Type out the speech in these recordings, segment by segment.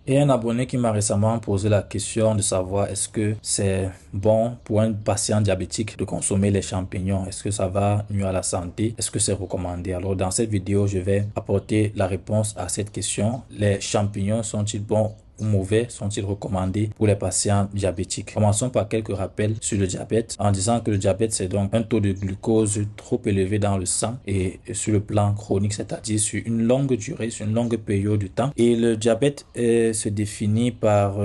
Et un abonné qui m'a récemment posé la question de savoir est-ce que c'est bon pour un patient diabétique de consommer les champignons? Est-ce que ça va nuire à la santé? Est-ce que c'est recommandé? Alors dans cette vidéo, je vais apporter la réponse à cette question. Les champignons sont-ils bons ou mauvais? Sont-ils recommandés pour les patients diabétiques? Commençons par quelques rappels sur le diabète en disant que le diabète, c'est donc un taux de glucose trop élevé dans le sang et sur le plan chronique, c'est-à-dire sur une longue durée, sur une longue période de temps. Et le diabète se définit par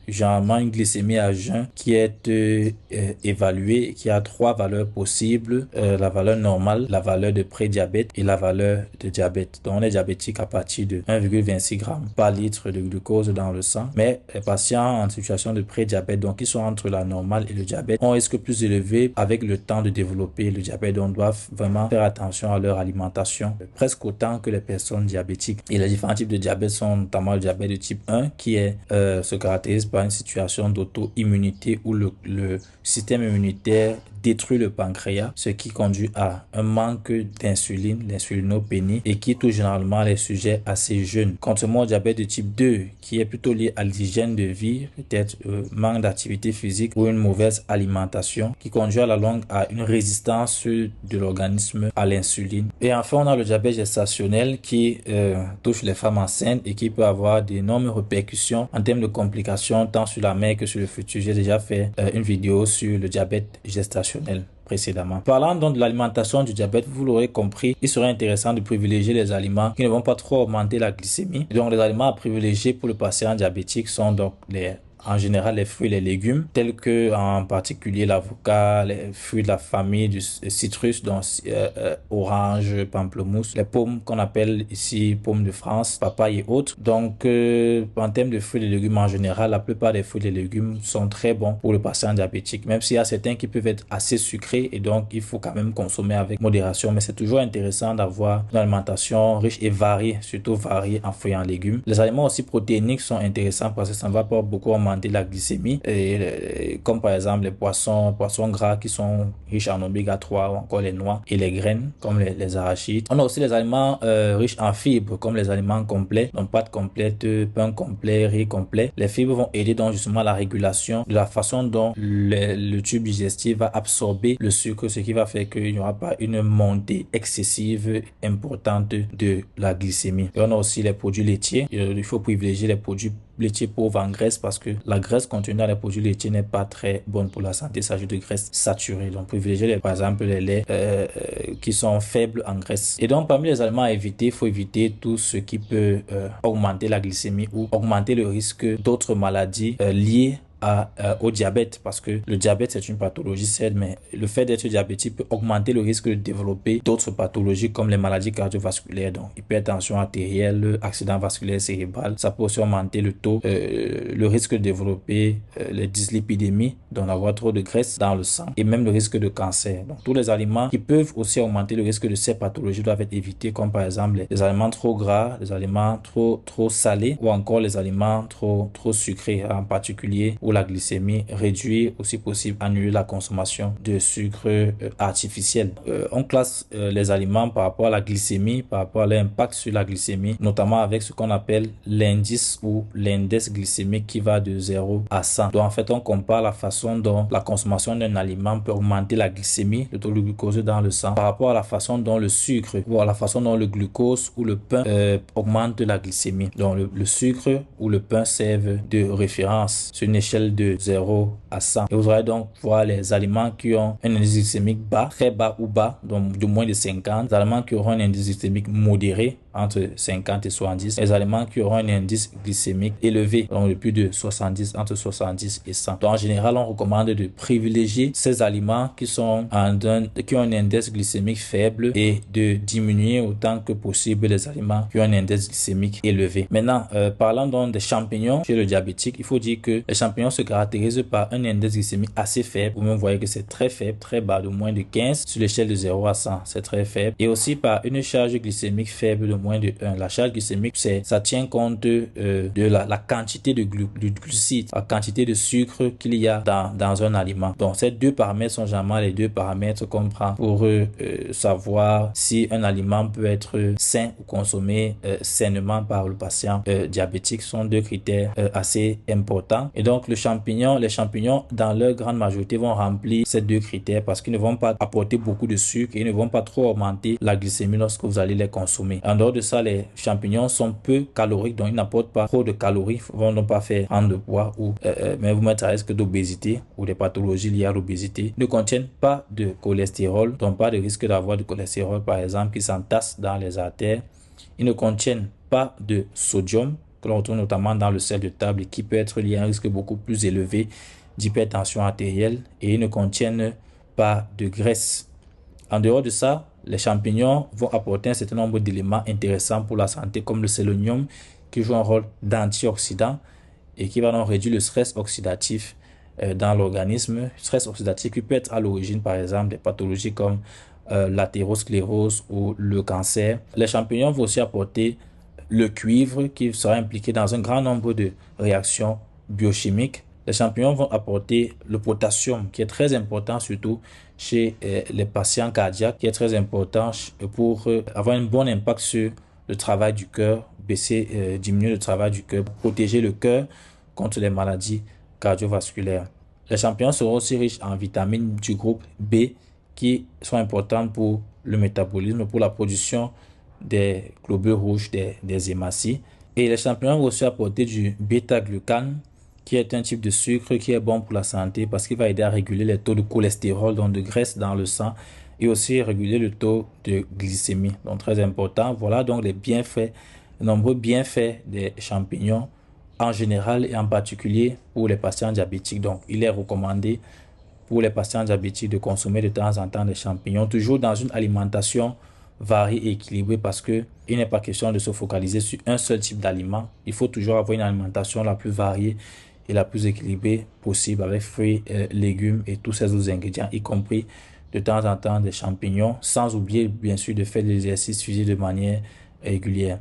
généralement une glycémie à jeun qui est évaluée, qui a trois valeurs possibles, la valeur normale, la valeur de prédiabète et la valeur de diabète. Donc on est diabétique à partir de 1,26 g par litre de glucose dans le sang, mais les patients en situation de prédiabète, donc qui sont entre la normale et le diabète, ont un risque plus élevé avec le temps de développer le diabète. Donc on doit vraiment faire attention à leur alimentation, presque autant que les personnes diabétiques. Et les différents types de diabète sont notamment le diabète de type 1 qui se caractérise par une situation d'auto-immunité où le système immunitaire détruit le pancréas, ce qui conduit à un manque d'insuline, l'insulinopénie, et qui touche généralement les sujets assez jeunes. Contrairement au diabète de type 2, qui est plutôt lié à l'hygiène de vie, peut-être manque d'activité physique ou une mauvaise alimentation, qui conduit à la longue à une résistance de l'organisme à l'insuline. Et enfin, on a le diabète gestationnel qui touche les femmes enceintes et qui peut avoir d'énormes répercussions en termes de complications tant sur la mère que sur le futur. J'ai déjà fait une vidéo sur le diabète gestationnel précédemment. Parlant donc de l'alimentation du diabète, vous l'aurez compris, il serait intéressant de privilégier les aliments qui ne vont pas trop augmenter la glycémie. Donc les aliments à privilégier pour le patient diabétique sont donc en général les fruits et les légumes, tels que en particulier l'avocat, les fruits de la famille du citrus, donc orange, pamplemousse, les pommes qu'on appelle ici pommes de France, papaye et autres. Donc en termes de fruits et légumes en général, la plupart des fruits et légumes sont très bons pour le patient diabétique, même s'il y a certains qui peuvent être assez sucrés et donc il faut quand même consommer avec modération, mais c'est toujours intéressant d'avoir une alimentation riche et variée, surtout variée en fruits et en légumes. Les aliments aussi protéiniques sont intéressants parce que ça ne va pas beaucoup augmenter la glycémie, comme par exemple les poissons gras qui sont riches en oméga 3 ou encore les noix et les graines comme les arachides. On a aussi les aliments riches en fibres comme les aliments complets, donc pâtes complètes, pain complet, riz complet. Les fibres vont aider donc justement à la régulation de la façon dont le tube digestif va absorber le sucre, ce qui va faire qu'il n'y aura pas une montée excessive importante de la glycémie. Et on a aussi les produits laitiers. Il faut privilégier les produits laitiers pauvres en graisse parce que la graisse contenue dans les produits laitiers n'est pas très bonne pour la santé. Il s'agit de graisse saturée. Donc, privilégier par exemple les laits qui sont faibles en graisse. Et donc, parmi les aliments à éviter, il faut éviter tout ce qui peut augmenter la glycémie ou augmenter le risque d'autres maladies liées au diabète, parce que le diabète c'est une pathologie certes, mais le fait d'être diabétique peut augmenter le risque de développer d'autres pathologies comme les maladies cardiovasculaires, donc hypertension artérielle, accident vasculaire cérébral. Ça peut aussi augmenter le risque de développer les dyslipidémies, donc avoir trop de graisse dans le sang, et même le risque de cancer. Donc tous les aliments qui peuvent aussi augmenter le risque de ces pathologies doivent être évités, comme par exemple les aliments trop gras, les aliments trop salés ou encore les aliments trop sucrés, en particulier où la glycémie réduit, aussi possible annuler la consommation de sucre artificiel. On classe les aliments par rapport à la glycémie, par rapport à l'impact sur la glycémie, notamment avec ce qu'on appelle l'indice ou l'index glycémique qui va de 0 à 100. Donc en fait, on compare la façon dont la consommation d'un aliment peut augmenter la glycémie, le taux de glucose dans le sang, par rapport à la façon dont le sucre ou à la façon dont le glucose ou le pain augmente la glycémie. Donc le sucre ou le pain servent de référence sur une échelle de 0 à 100. Et vous allez donc voir les aliments qui ont un indice glycémique bas, très bas ou bas, donc de moins de 50. Les aliments qui auront un indice glycémique modéré, entre 50 et 70. Les aliments qui auront un indice glycémique élevé, donc de plus de 70, entre 70 et 100. Donc en général, on recommande de privilégier ces aliments qui ont un index glycémique faible et de diminuer autant que possible les aliments qui ont un index glycémique élevé. Maintenant, parlant donc des champignons chez le diabétique, il faut dire que les champignons se caractérisent par un index glycémique assez faible. Vous voyez que c'est très faible, très bas, de moins de 15 sur l'échelle de 0 à 100. C'est très faible. Et aussi par une charge glycémique faible de moins moins de 1. La charge glycémique, ça tient compte de la quantité de glucides, la quantité de sucre qu'il y a dans un aliment. Donc, ces deux paramètres sont généralement les deux paramètres qu'on prend pour savoir si un aliment peut être sain ou consommé sainement par le patient diabétique. Ce sont deux critères assez importants. Et donc, les champignons, dans leur grande majorité, vont remplir ces deux critères parce qu'ils ne vont pas apporter beaucoup de sucre et ils ne vont pas trop augmenter la glycémie lorsque vous allez les consommer. En dehors de ça, les champignons sont peu caloriques, donc ils n'apportent pas trop de calories, vont donc pas faire prendre de poids ou mais vous mettre à risque d'obésité ou des pathologies liées à l'obésité. Ils ne contiennent pas de cholestérol, donc pas de risque d'avoir du cholestérol par exemple qui s'entasse dans les artères. Ils ne contiennent pas de sodium que l'on retrouve notamment dans le sel de table et qui peut être lié à un risque beaucoup plus élevé d'hypertension artérielle, et ils ne contiennent pas de graisse. En dehors de ça, les champignons vont apporter un certain nombre d'éléments intéressants pour la santé comme le sélénium qui joue un rôle d'antioxydant et qui va donc réduire le stress oxydatif dans l'organisme. Stress oxydatif qui peut être à l'origine par exemple des pathologies comme l'athérosclérose ou le cancer. Les champignons vont aussi apporter le cuivre qui sera impliqué dans un grand nombre de réactions biochimiques. Les champignons vont apporter le potassium qui est très important surtout chez les patients cardiaques, qui est très important pour avoir un bon impact sur le travail du cœur, diminuer le travail du cœur, protéger le cœur contre les maladies cardiovasculaires. Les champignons seront aussi riches en vitamines du groupe B qui sont importantes pour le métabolisme, pour la production des globules rouges, des hématies. Et les champignons vont aussi apporter du bêta-glucane qui est un type de sucre qui est bon pour la santé parce qu'il va aider à réguler les taux de cholestérol, donc de graisse dans le sang, et aussi réguler le taux de glycémie, donc très important. Voilà donc les bienfaits, les nombreux bienfaits des champignons en général et en particulier pour les patients diabétiques. Donc il est recommandé pour les patients diabétiques de consommer de temps en temps des champignons, toujours dans une alimentation variée et équilibrée parce que il n'est pas question de se focaliser sur un seul type d'aliment. Il faut toujours avoir une alimentation la plus variée et la plus équilibrée possible avec fruits, légumes et tous ces autres ingrédients, y compris de temps en temps des champignons, sans oublier bien sûr de faire de l'exercice physique de manière régulière.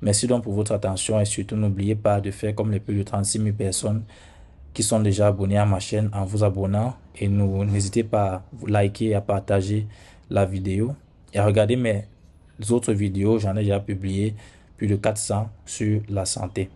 Merci donc pour votre attention et surtout n'oubliez pas de faire comme les plus de 36 000 personnes qui sont déjà abonnés à ma chaîne en vous abonnant, et n'hésitez pas à vous liker et à partager la vidéo et à regarder mes autres vidéos. J'en ai déjà publié plus de 400 sur la santé.